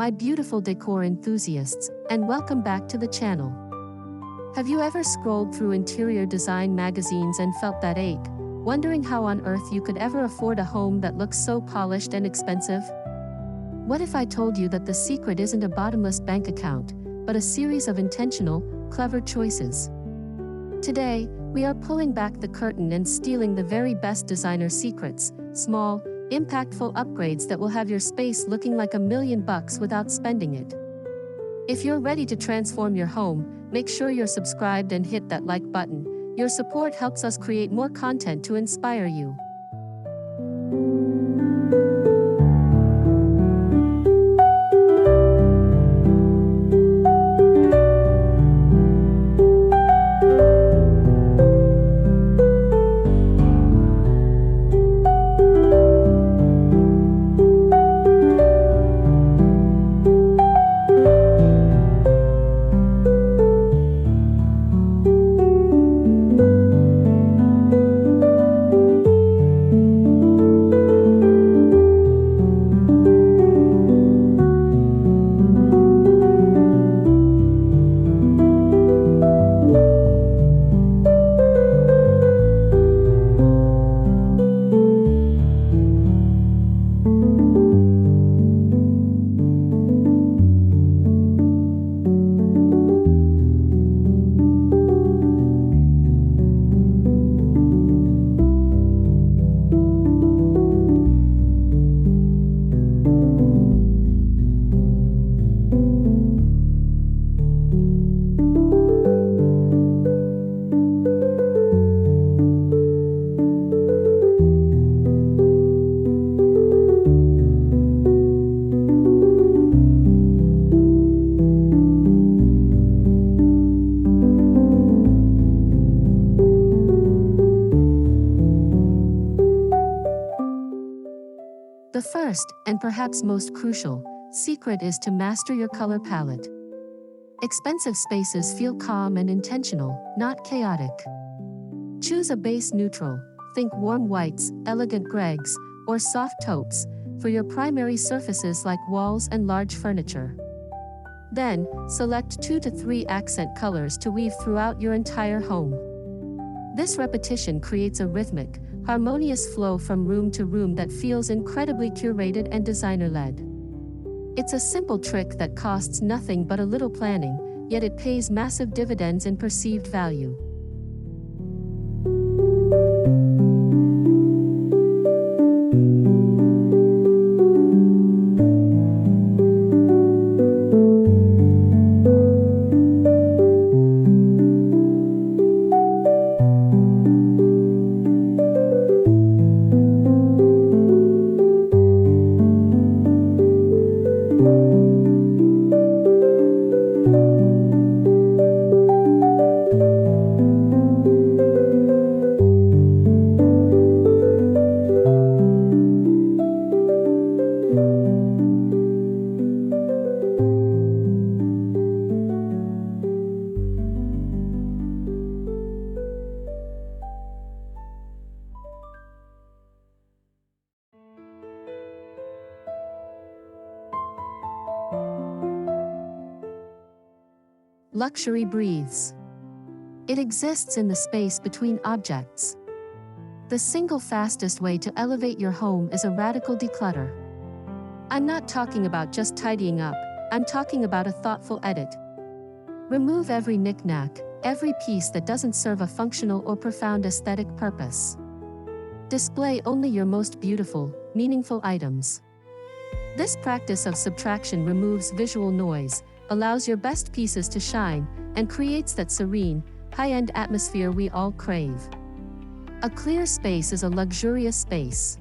my beautiful decor enthusiasts, and welcome back to the channel. Have you ever scrolled through interior design magazines and felt that ache, wondering how on earth you could ever afford a home that looks so polished and expensive? What if I told you that the secret isn't a bottomless bank account, but a series of intentional, clever choices? Today, we are pulling back the curtain and stealing the very best designer secrets, small, impactful upgrades that will have your space looking like $1 million without spending it. If you're ready to transform your home, make sure you're subscribed and hit that like button. Your support helps us create more content to inspire you. The first, and perhaps most crucial, secret is to master your color palette. Expensive spaces feel calm and intentional, not chaotic. Choose a base neutral, think warm whites, elegant greys, or soft taupes, for your primary surfaces like walls and large furniture. Then, select 2 to 3 accent colors to weave throughout your entire home. This repetition creates a rhythmic, harmonious flow from room to room that feels incredibly curated and designer-led. It's a simple trick that costs nothing but a little planning, yet it pays massive dividends in perceived value. Luxury breathes. It exists in the space between objects. The single fastest way to elevate your home is a radical declutter. I'm not talking about just tidying up, I'm talking about a thoughtful edit. Remove every knick-knack, every piece that doesn't serve a functional or profound aesthetic purpose. Display only your most beautiful, meaningful items. This practice of subtraction removes visual noise, allows your best pieces to shine, and creates that serene, high-end atmosphere we all crave. A clear space is a luxurious space.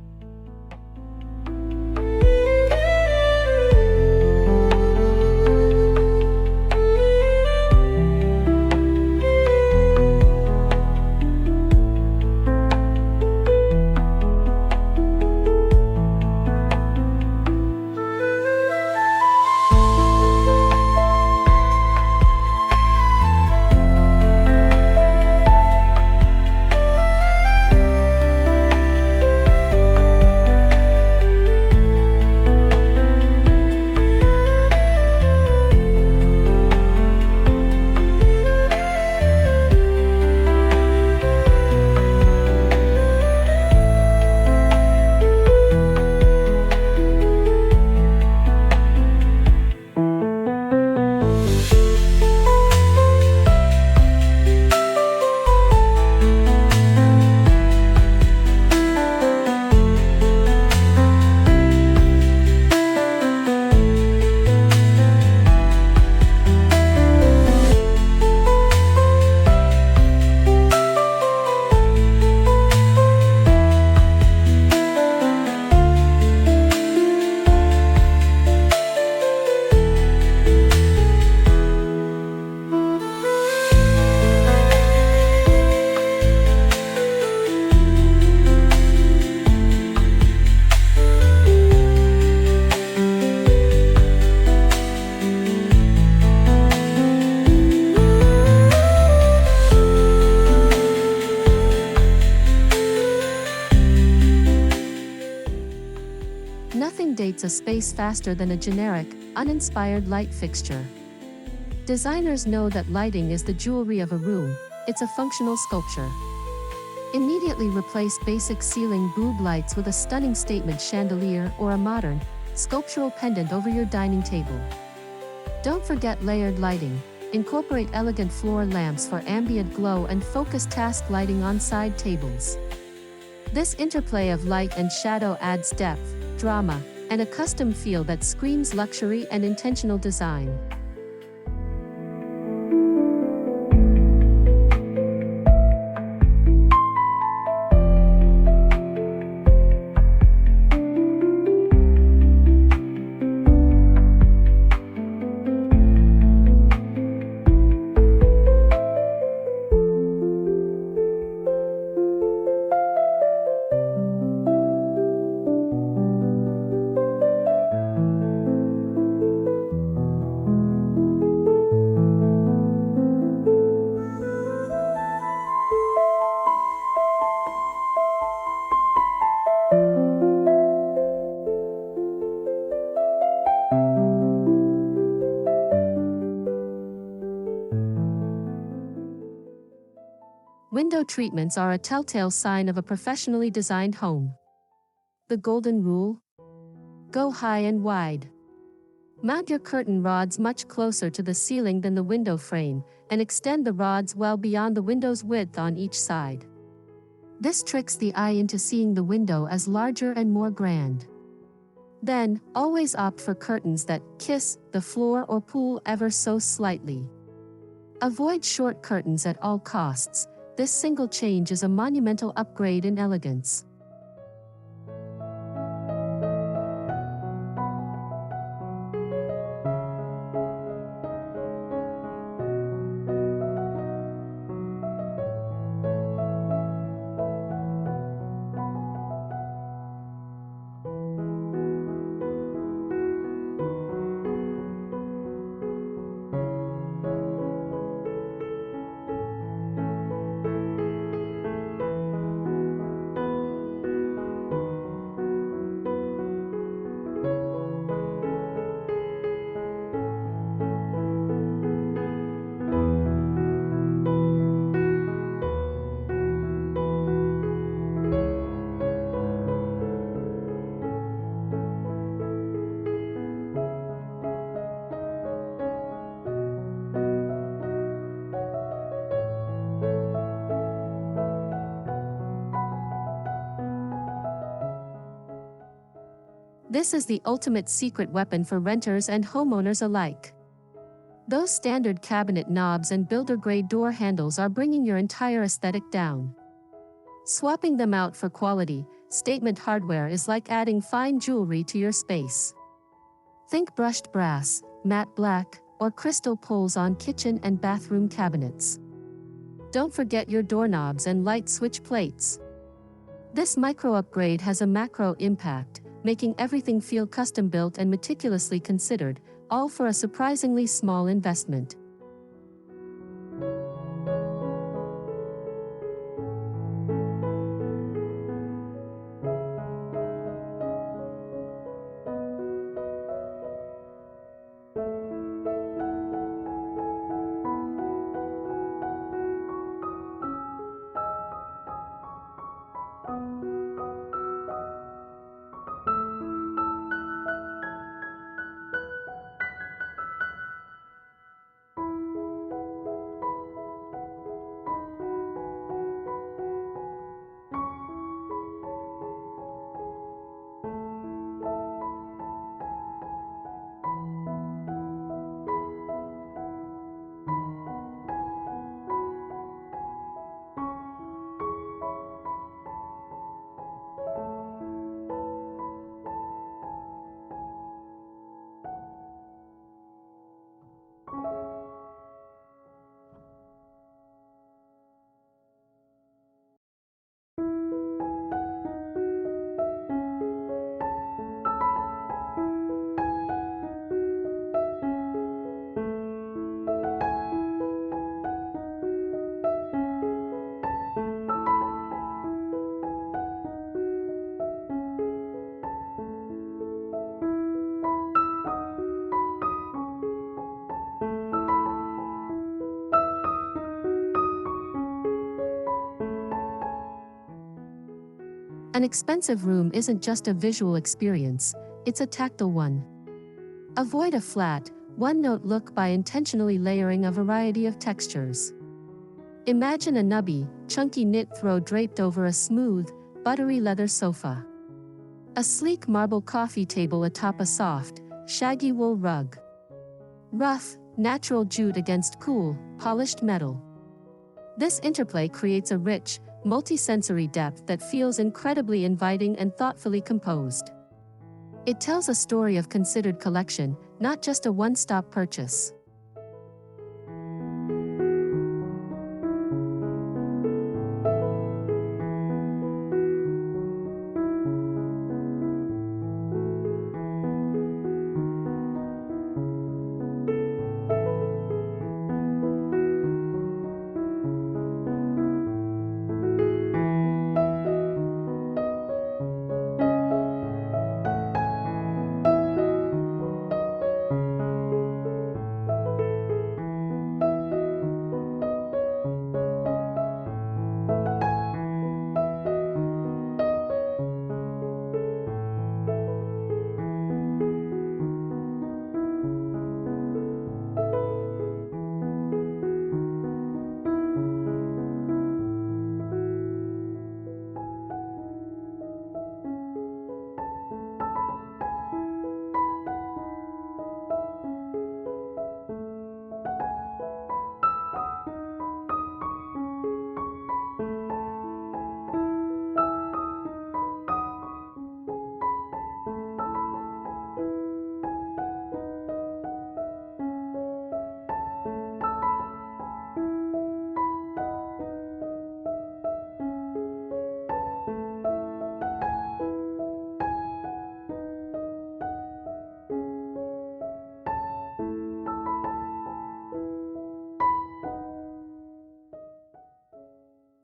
Nothing dates a space faster than a generic, uninspired light fixture. Designers know that lighting is the jewelry of a room, it's a functional sculpture. Immediately replace basic ceiling boob lights with a stunning statement chandelier or a modern, sculptural pendant over your dining table. Don't forget layered lighting. Incorporate elegant floor lamps for ambient glow and focus task lighting on side tables. This interplay of light and shadow adds depth, drama, and a custom feel that screams luxury and intentional design. Window treatments are a telltale sign of a professionally designed home. The golden rule? Go high and wide. Mount your curtain rods much closer to the ceiling than the window frame, and extend the rods well beyond the window's width on each side. This tricks the eye into seeing the window as larger and more grand. Then, always opt for curtains that kiss the floor or pull ever so slightly. Avoid short curtains at all costs. This single change is a monumental upgrade in elegance. This is the ultimate secret weapon for renters and homeowners alike. Those standard cabinet knobs and builder-grade door handles are bringing your entire aesthetic down. Swapping them out for quality, statement hardware is like adding fine jewelry to your space. Think brushed brass, matte black, or crystal poles on kitchen and bathroom cabinets. Don't forget your doorknobs and light switch plates. This micro upgrade has a macro impact, making everything feel custom-built and meticulously considered, all for a surprisingly small investment. An expensive room isn't just a visual experience, it's a tactile one. Avoid a flat, one-note look by intentionally layering a variety of textures. Imagine a nubby, chunky knit throw draped over a smooth, buttery leather sofa. A sleek marble coffee table atop a soft, shaggy wool rug. Rough, natural jute against cool, polished metal. This interplay creates a rich, multi-sensory depth that feels incredibly inviting and thoughtfully composed. It tells a story of considered collection, not just a one-stop purchase.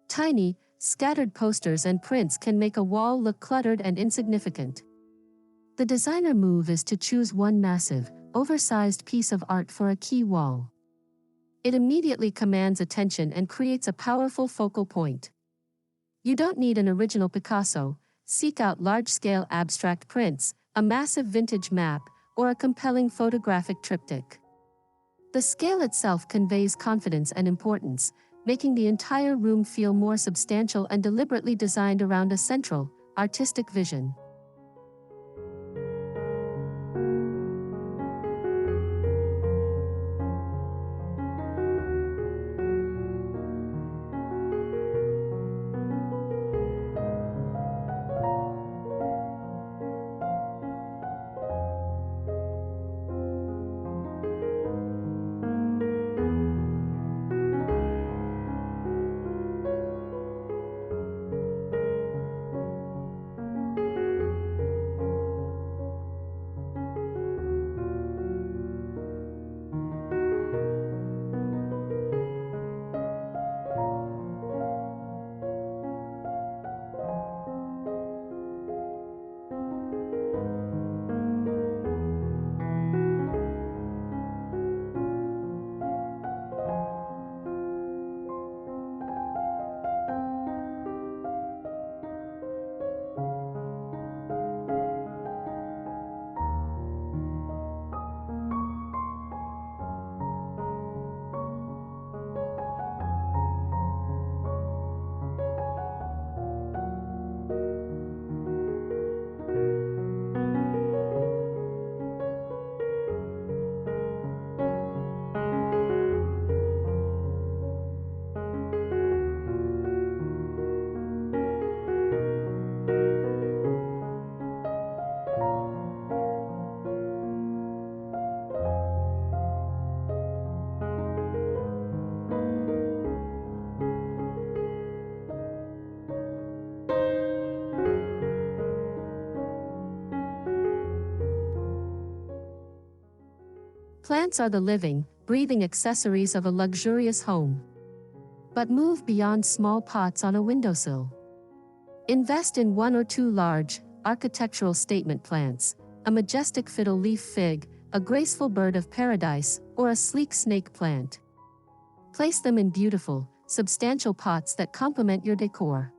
Tiny, scattered posters and prints can make a wall look cluttered and insignificant. The designer move is to choose one massive, oversized piece of art for a key wall. It immediately commands attention and creates a powerful focal point. You don't need an original Picasso, seek out large-scale abstract prints, a massive vintage map, or a compelling photographic triptych. The scale itself conveys confidence and importance, making the entire room feel more substantial and deliberately designed around a central, artistic vision. Plants are the living, breathing accessories of a luxurious home. But move beyond small pots on a windowsill. Invest in one or two large, architectural statement plants, a majestic fiddle leaf fig, a graceful bird of paradise, or a sleek snake plant. Place them in beautiful, substantial pots that complement your decor.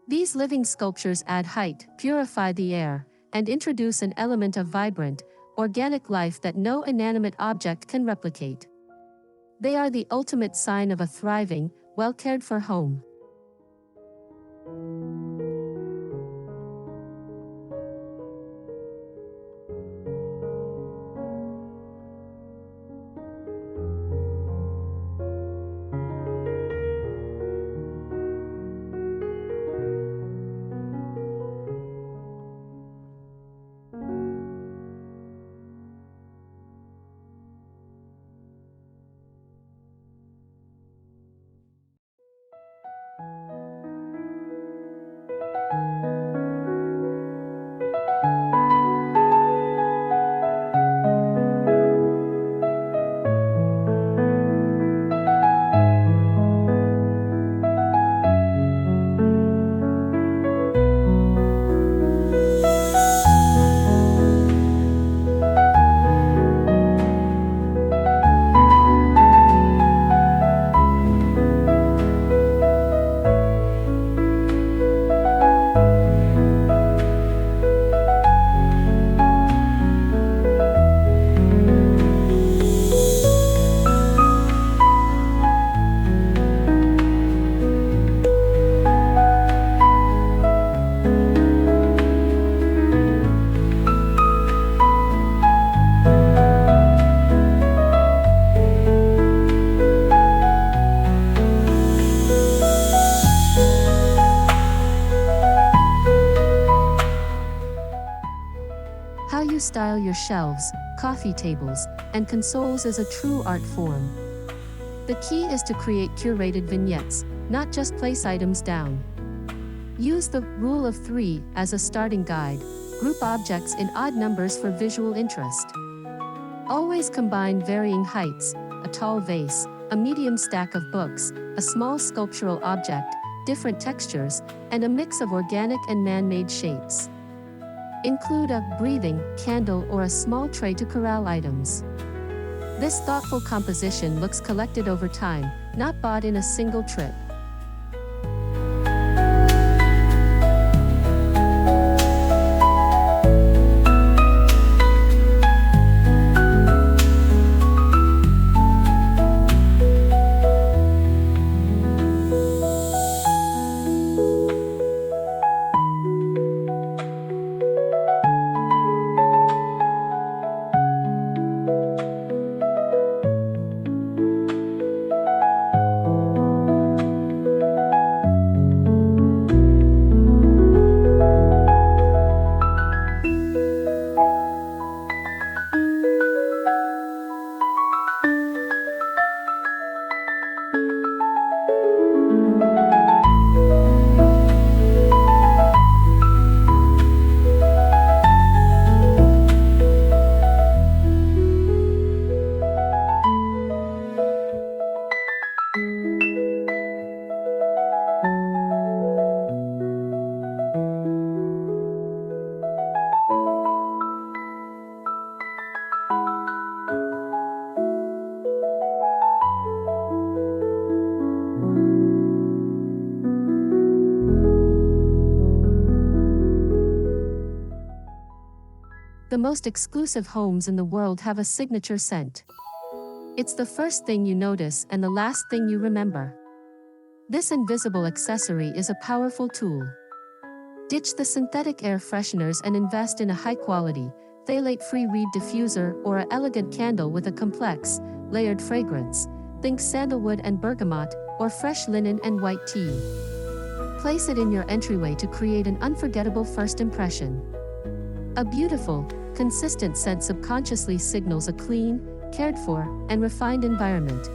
These living sculptures add height, purify the air, and introduce an element of vibrant, organic life that no inanimate object can replicate. They are the ultimate sign of a thriving, well-cared-for home. How you style your shelves, coffee tables, and consoles is a true art form. The key is to create curated vignettes, not just place items down. Use the rule of 3 as a starting guide. Group objects in odd numbers for visual interest. Always combine varying heights, a tall vase, a medium stack of books, a small sculptural object, different textures, and a mix of organic and man-made shapes. Include a breathing candle or a small tray to corral items. This thoughtful composition looks collected over time, not bought in a single trip. The most exclusive homes in the world have a signature scent. It's the first thing you notice and the last thing you remember. This invisible accessory is a powerful tool. Ditch the synthetic air fresheners and invest in a high-quality, phthalate-free reed diffuser or an elegant candle with a complex, layered fragrance. Think sandalwood and bergamot, or fresh linen and white tea. Place it in your entryway to create an unforgettable first impression. A beautiful, consistent scent subconsciously signals a clean, cared-for, and refined environment.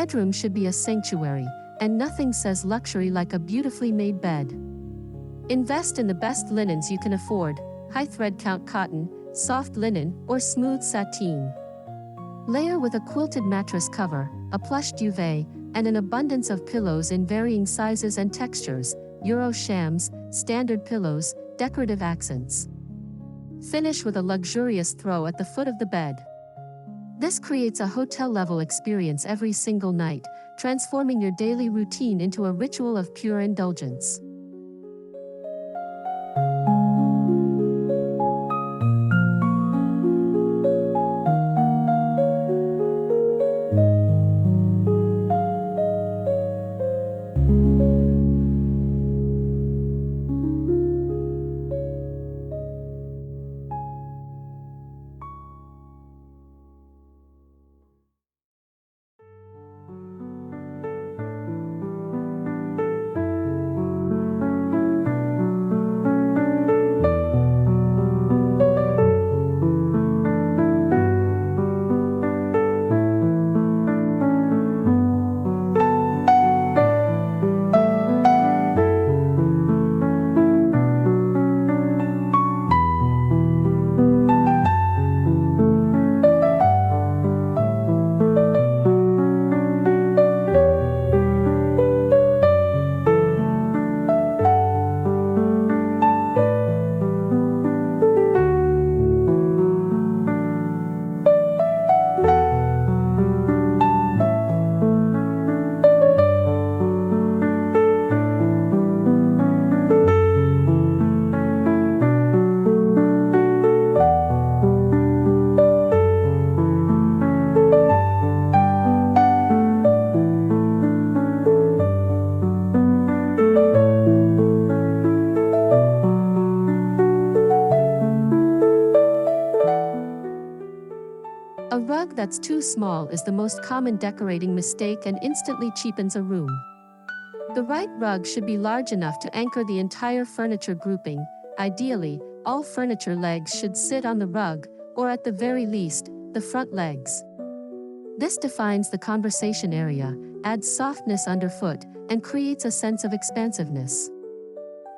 bedroom should be a sanctuary, and nothing says luxury like a beautifully made bed. Invest in the best linens you can afford: high thread count cotton, soft linen, or smooth sateen. Layer with a quilted mattress cover, a plush duvet, and an abundance of pillows in varying sizes and textures: Euro shams, standard pillows, decorative accents. Finish with a luxurious throw at the foot of the bed. This creates a hotel-level experience every single night, transforming your daily routine into a ritual of pure indulgence. A rug that's too small is the most common decorating mistake and instantly cheapens a room. The right rug should be large enough to anchor the entire furniture grouping. Ideally, all furniture legs should sit on the rug, or at the very least, the front legs. This defines the conversation area, adds softness underfoot, and creates a sense of expansiveness.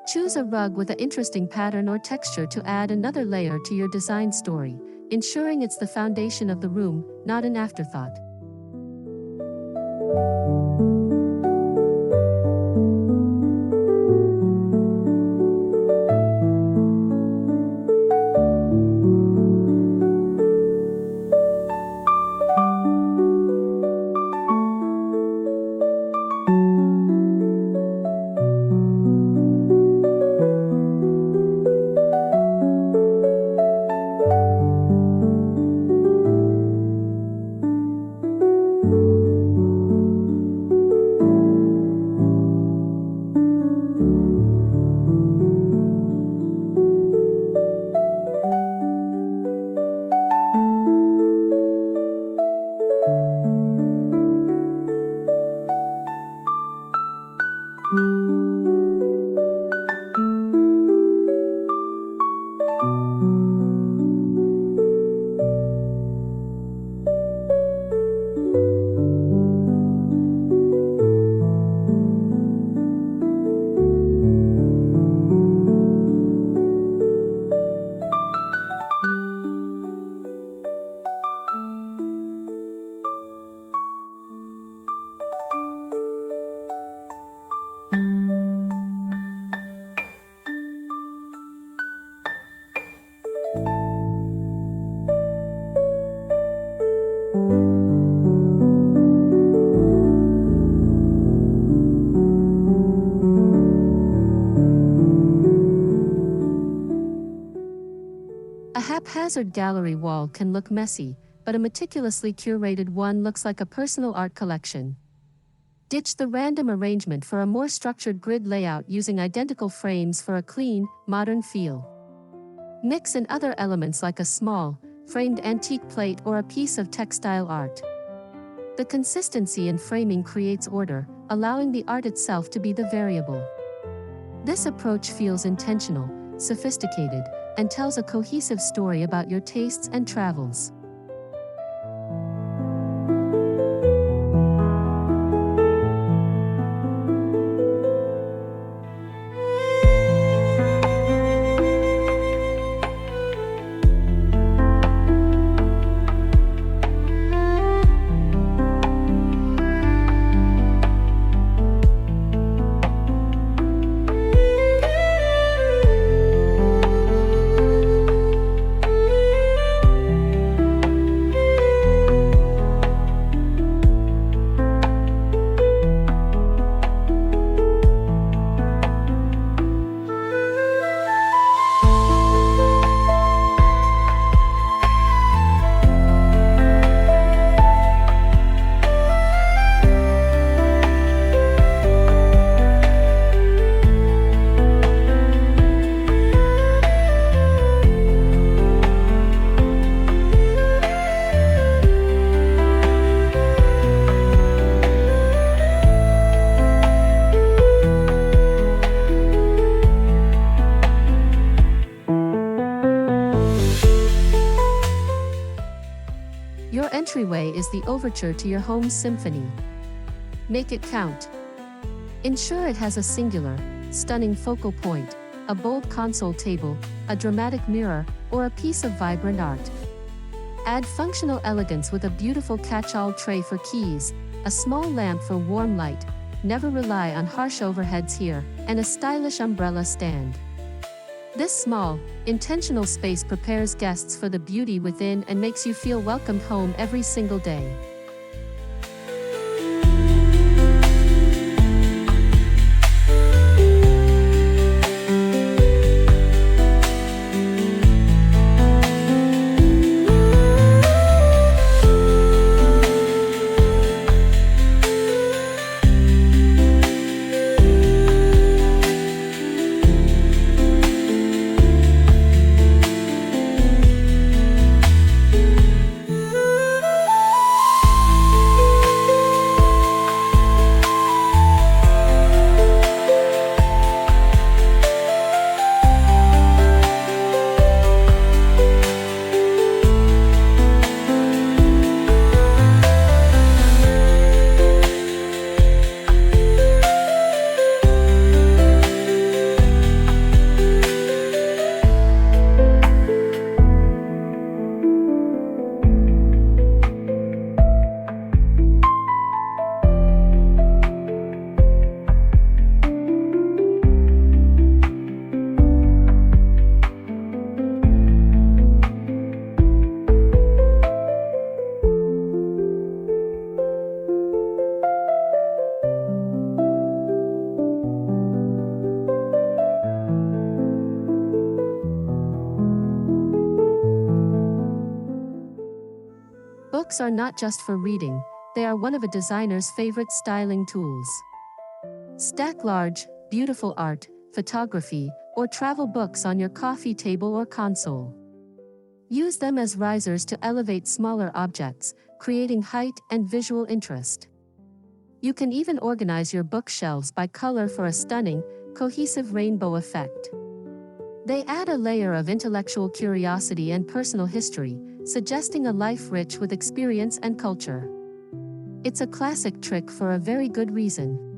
Choose a rug with an interesting pattern or texture to add another layer to your design story, ensuring it's the foundation of the room, not an afterthought. A haphazard gallery wall can look messy, but a meticulously curated one looks like a personal art collection. Ditch the random arrangement for a more structured grid layout using identical frames for a clean, modern feel. Mix in other elements like a small, framed antique plate or a piece of textile art. The consistency in framing creates order, allowing the art itself to be the variable. This approach feels intentional, sophisticated, and tells a cohesive story about your tastes and travels. Your entryway is the overture to your home's symphony. Make it count. Ensure it has a singular, stunning focal point, a bold console table, a dramatic mirror, or a piece of vibrant art. Add functional elegance with a beautiful catch-all tray for keys, a small lamp for warm light, never rely on harsh overheads here, and a stylish umbrella stand. This small, intentional space prepares guests for the beauty within and makes you feel welcomed home every single day. Books are not just for reading, they are one of a designer's favorite styling tools. Stack large, beautiful art, photography, or travel books on your coffee table or console. Use them as risers to elevate smaller objects, creating height and visual interest. You can even organize your bookshelves by color for a stunning, cohesive rainbow effect. They add a layer of intellectual curiosity and personal history, suggesting a life rich with experience and culture. It's a classic trick for a very good reason.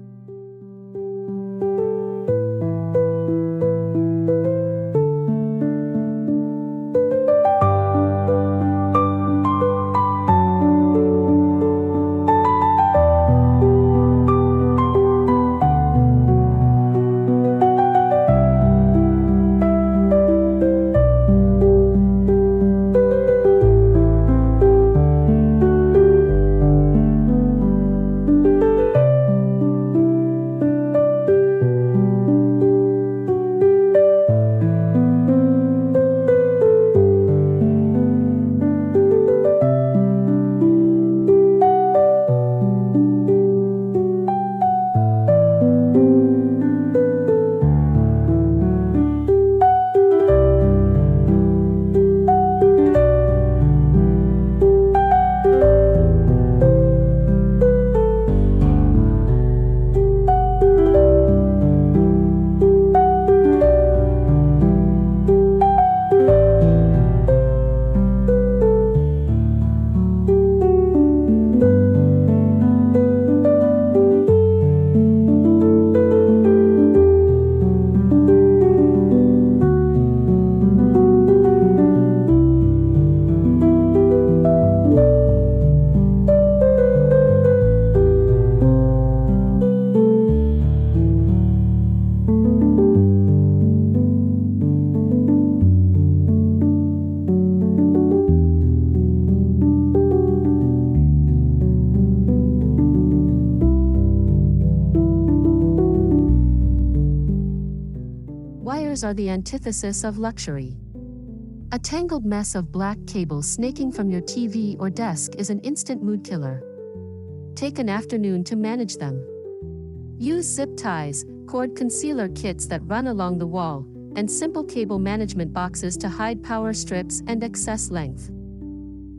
Wires are the antithesis of luxury. A tangled mess of black cables snaking from your TV or desk is an instant mood killer. Take an afternoon to manage them. Use zip ties, cord concealer kits that run along the wall, and simple cable management boxes to hide power strips and excess length.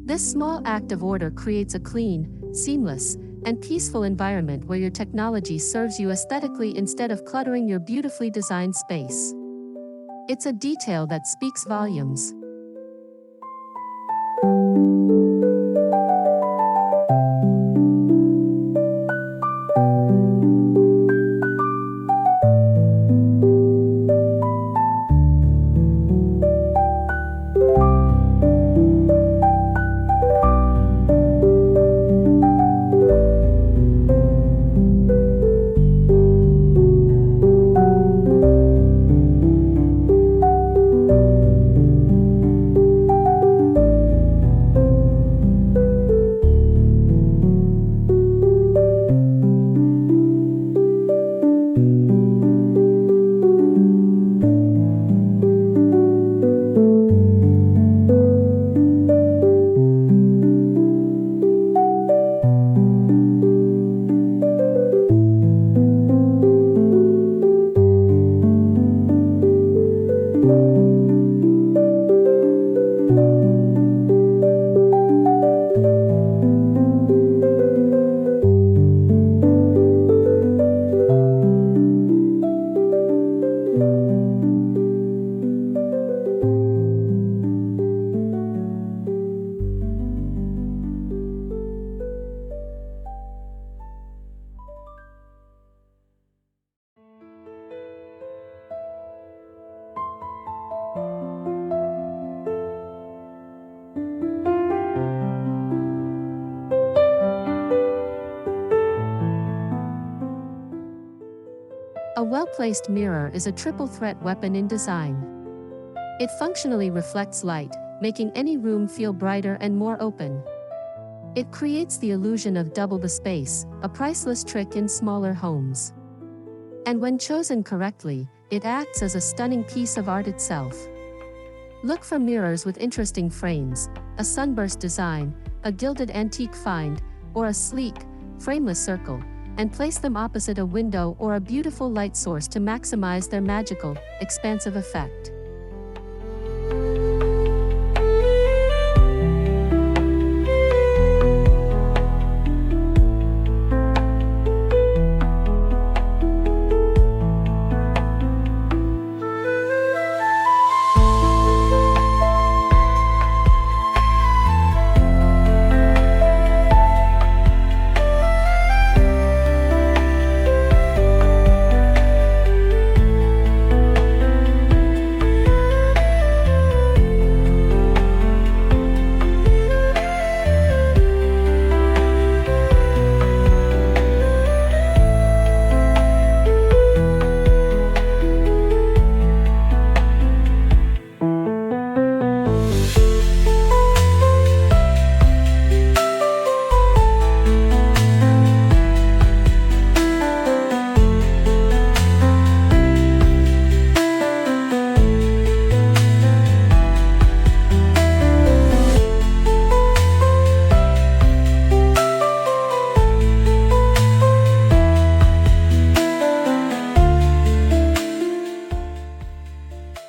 This small act of order creates a clean, seamless, and peaceful environment where your technology serves you aesthetically instead of cluttering your beautifully designed space. It's a detail that speaks volumes. well-placed mirror is a triple threat weapon in design. It functionally reflects light, making any room feel brighter and more open. It creates the illusion of double the space, a priceless trick in smaller homes. And when chosen correctly, it acts as a stunning piece of art itself. Look for mirrors with interesting frames, a sunburst design, a gilded antique find, or a sleek, frameless circle, and place them opposite a window or a beautiful light source to maximize their magical, expansive effect.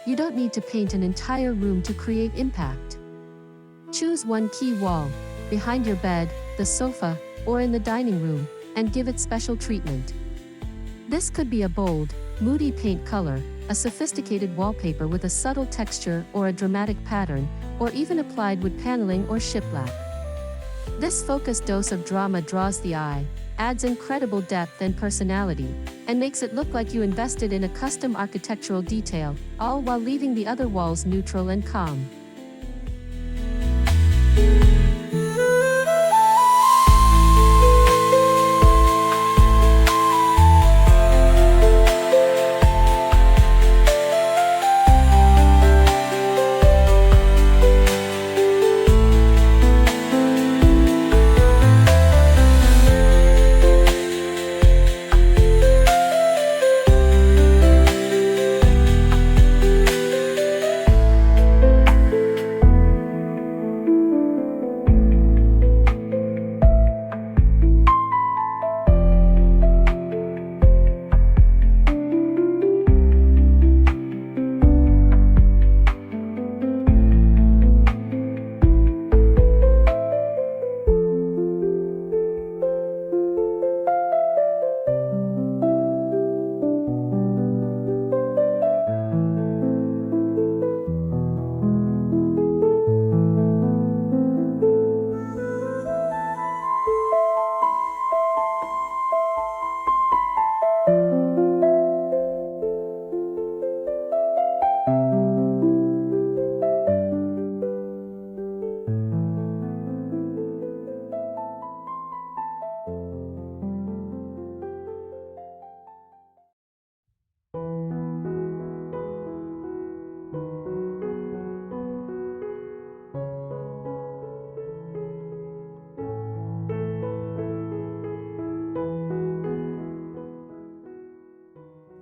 You don't need to paint an entire room to create impact. Choose one key wall, behind your bed, the sofa, or in the dining room, and give it special treatment. This could be a bold, moody paint color, a sophisticated wallpaper with a subtle texture or a dramatic pattern, or even applied wood paneling or shiplap. This focused dose of drama draws the eye, adds incredible depth and personality, and makes it look like you invested in a custom architectural detail, all while leaving the other walls neutral and calm.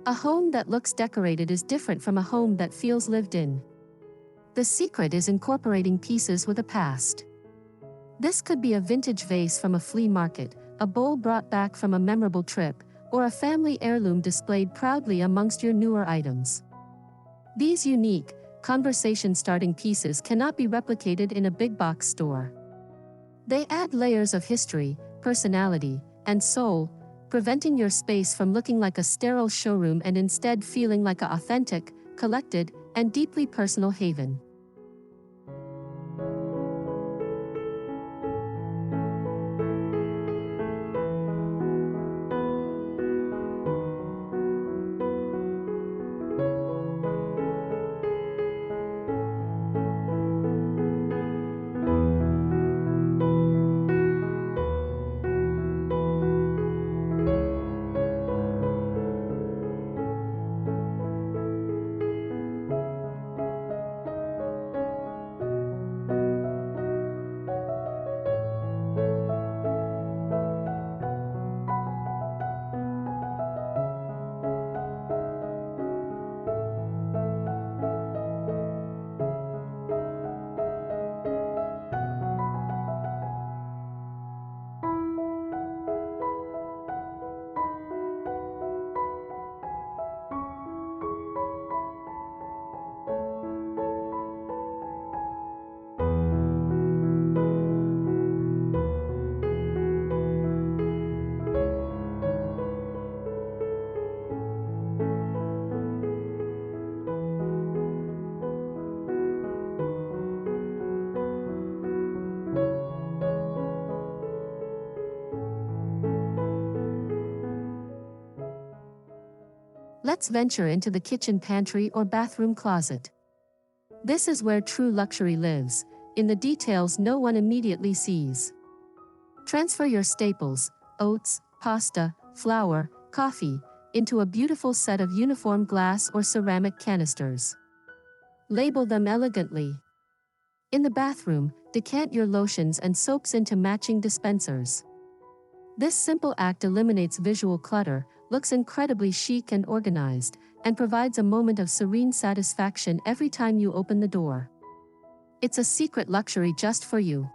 A home that looks decorated is different from a home that feels lived in. The secret is incorporating pieces with a past. This could be a vintage vase from a flea market, a bowl brought back from a memorable trip, or a family heirloom displayed proudly amongst your newer items. These unique, conversation-starting pieces cannot be replicated in a big-box store. They add layers of history, personality, and soul, preventing your space from looking like a sterile showroom and instead feeling like an authentic, collected, and deeply personal haven. Let's venture into the kitchen pantry or bathroom closet. This is where true luxury lives, in the details no one immediately sees. Transfer your staples, oats, pasta, flour, coffee, into a beautiful set of uniform glass or ceramic canisters. Label them elegantly. In the bathroom, decant your lotions and soaps into matching dispensers. This simple act eliminates visual clutter, looks incredibly chic and organized, and provides a moment of serene satisfaction every time you open the door. It's a secret luxury just for you.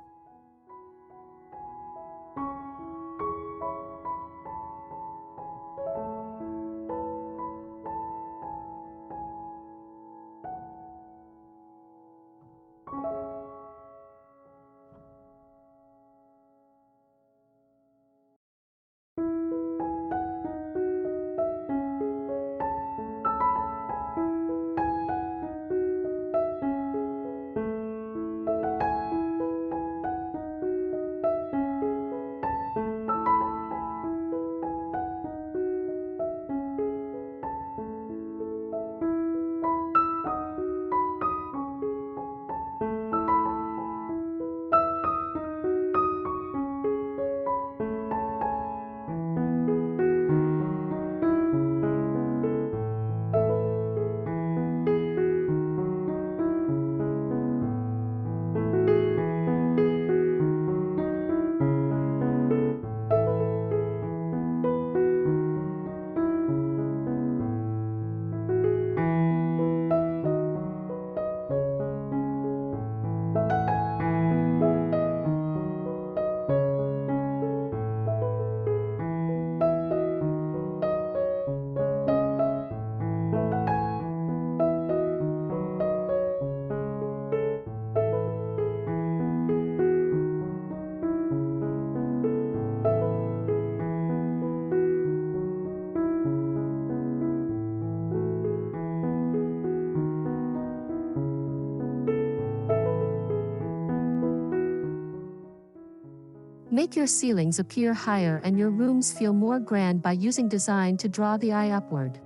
Make your ceilings appear higher and your rooms feel more grand by using design to draw the eye upward.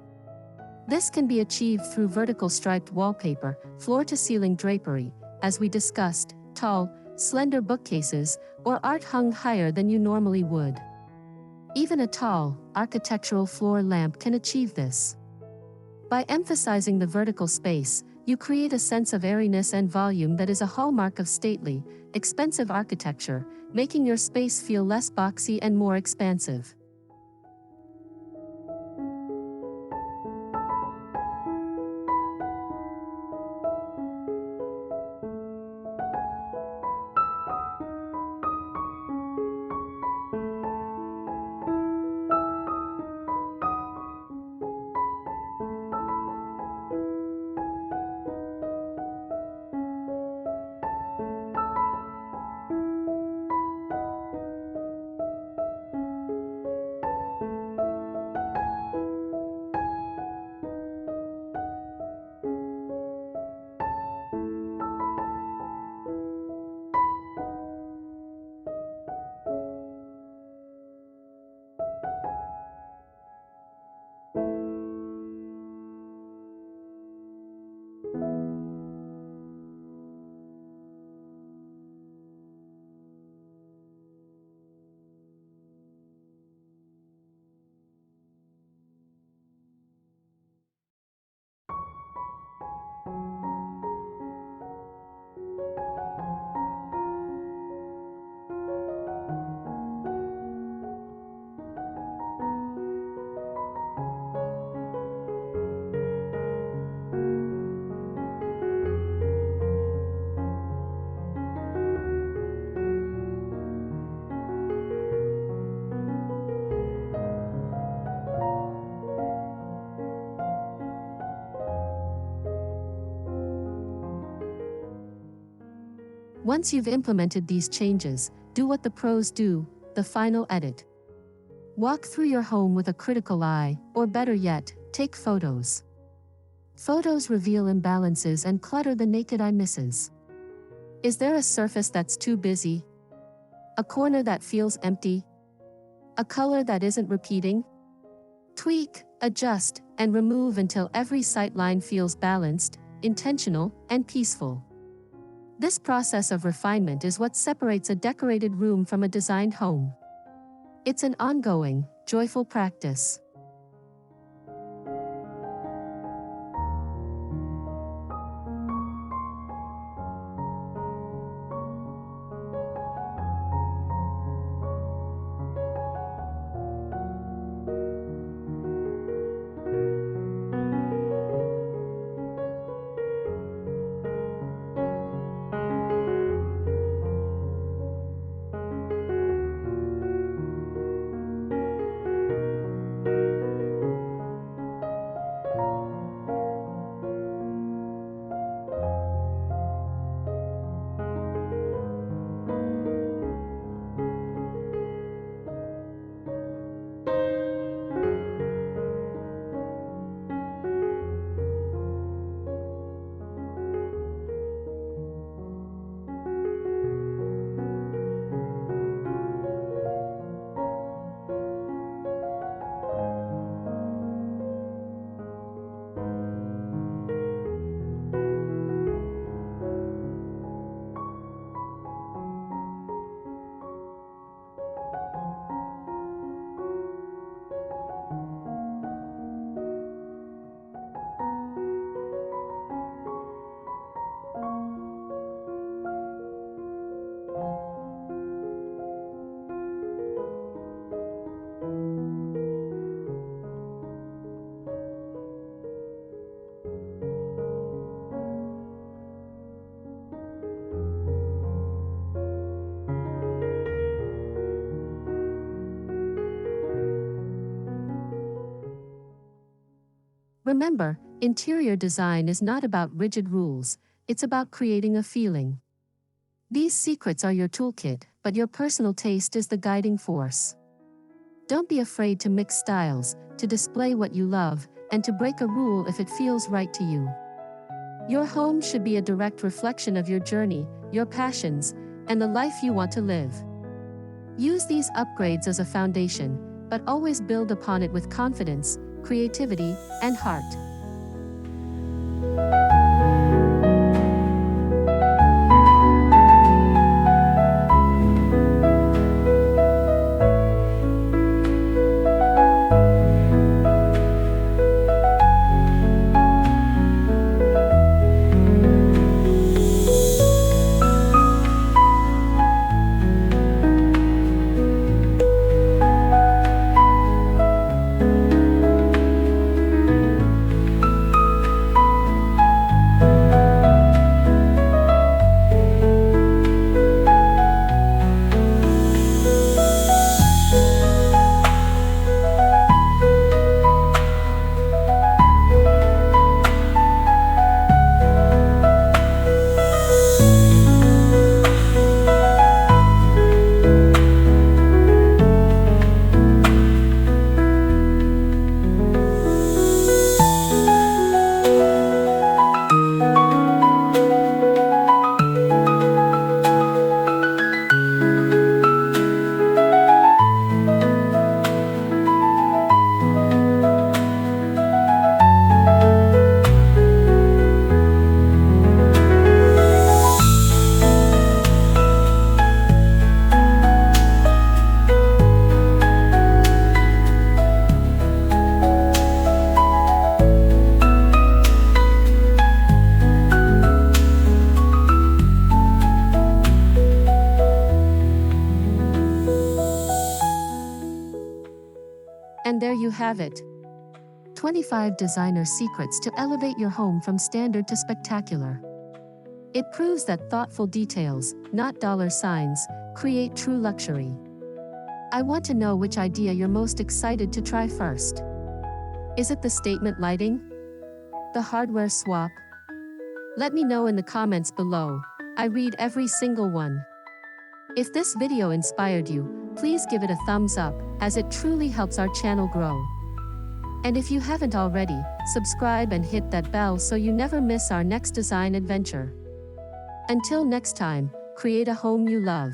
This can be achieved through vertical striped wallpaper, floor-to-ceiling drapery, as we discussed, tall, slender bookcases, or art hung higher than you normally would. Even a tall, architectural floor lamp can achieve this. By emphasizing the vertical space, you create a sense of airiness and volume that is a hallmark of stately, expensive architecture, making your space feel less boxy and more expansive. Once you've implemented these changes, do what the pros do, the final edit. Walk through your home with a critical eye, or better yet, take photos. Photos reveal imbalances and clutter the naked eye misses. Is there a surface that's too busy? A corner that feels empty? A color that isn't repeating? Tweak, adjust, and remove until every sightline feels balanced, intentional, and peaceful. This process of refinement is what separates a decorated room from a designed home. It's an ongoing, joyful practice. Remember, interior design is not about rigid rules, it's about creating a feeling. These secrets are your toolkit, but your personal taste is the guiding force. Don't be afraid to mix styles, to display what you love, and to break a rule if it feels right to you. Your home should be a direct reflection of your journey, your passions, and the life you want to live. Use these upgrades as a foundation, but always build upon it with confidence, creativity, and heart. And there you have it. 25 designer secrets to elevate your home from standard to spectacular. It proves that thoughtful details, not dollar signs, create true luxury. I want to know which idea you're most excited to try first. Is it the statement lighting? The hardware swap? Let me know in the comments below. I read every single one. If this video inspired you, please give it a thumbs up, as it truly helps our channel grow. And if you haven't already, subscribe and hit that bell so you never miss our next design adventure. Until next time, create a home you love.